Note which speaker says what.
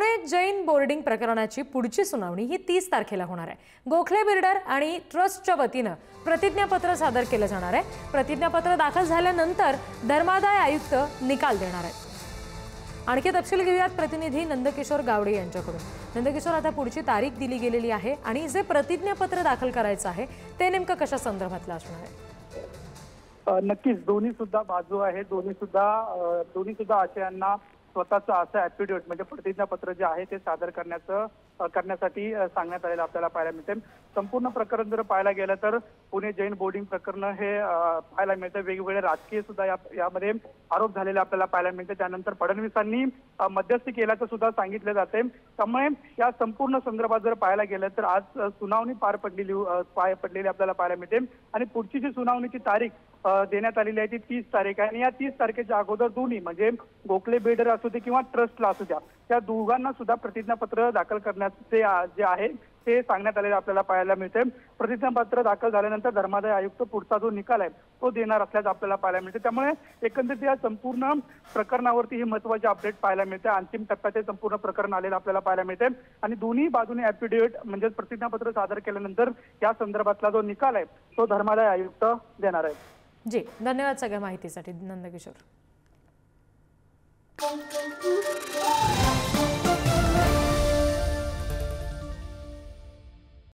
Speaker 1: Pune Jain boarding प्रकरणाची पुढची सुनावणी ही 30 तारखेला होणार आहे। गोखले बिल्डर आणि ट्रस्टच्या वतीने प्रतिज्ञापत्र सादर केलं जाणार आहे। प्रतिज्ञापत्र दाखल झाल्यानंतर धर्मादाय आयुक्त निकाल देणार आहेत। आणखी तपशील घेऊयात प्रतिनिधी नंदकिशोर गावडे यांच्याकडून। नंदकिशोर, आता पुढची तारीख दिली गेलेली आहे आणि जे प्रतिज्ञापत्र दाखल करायचं आहे ते नेमकं कशा संदर्भातलं असणार आहे?
Speaker 2: नक्कीच दोन्ही सुद्धा बाजू आहे, दोन्ही सुद्धा आशयांना स्वतःचं असं ऍफिडेव्हिट म्हणजे प्रतिज्ञापत्र जे आहे ते सादर करण्यासाठी सांगण्यात आलेलं आपल्याला पाहायला मिळते। संपूर्ण प्रकरण जर पाहायला गेलं तर पुणे जैन बोर्डिंग प्रकरण हे पाहायला मिळतं। वेगवेगळे राजकीय सुद्धा यामध्ये आरोप झालेले आपल्याला पाहायला मिळते। त्यानंतर फडणवीसांनी मध्यस्थी केल्याचं सुद्धा सांगितलं जाते। त्यामुळे या संपूर्ण संदर्भात जर पाहायला गेलं तर आज सुनावणी पार पडलेली आपल्याला पाहायला मिळते आणि पुढची जी सुनावणीची तारीख देण्यात आलेली आहे ती 30 तारीख आहे। आणि या 30 तारखेच्या अगोदर दोन्ही म्हणजे गोखले बिल्डर असू दे किंवा ट्रस्टला असू द्या त्या दोघांना सुद्धा प्रतिज्ञापत्र दाखल करण्याचे जे आहे ते सांगण्यात आलेलं आपल्याला पाहायला मिळते। प्रतिज्ञापत्र दाखल झाल्यानंतर धर्मादाय आयुक्त पुढचा जो निकाल आहे तो देणार असल्याचं आपल्याला पाहायला मिळते। त्यामुळे एकंदरीत या संपूर्ण प्रकरणावरती ही महत्त्वाची अपडेट पाहायला मिळते। अंतिम टप्प्याचे संपूर्ण प्रकरण आलेलं आपल्याला पाहायला मिळते आणि दोन्ही बाजूने ऍफिडेव्हिट म्हणजे प्रतिज्ञापत्र सादर केल्यानंतर या संदर्भातला जो निकाल आहे तो धर्मादाय आयुक्त देणार आहे।
Speaker 1: जी, धन्यवाद सगळ्या माहितीसाठी नंदकिशोर।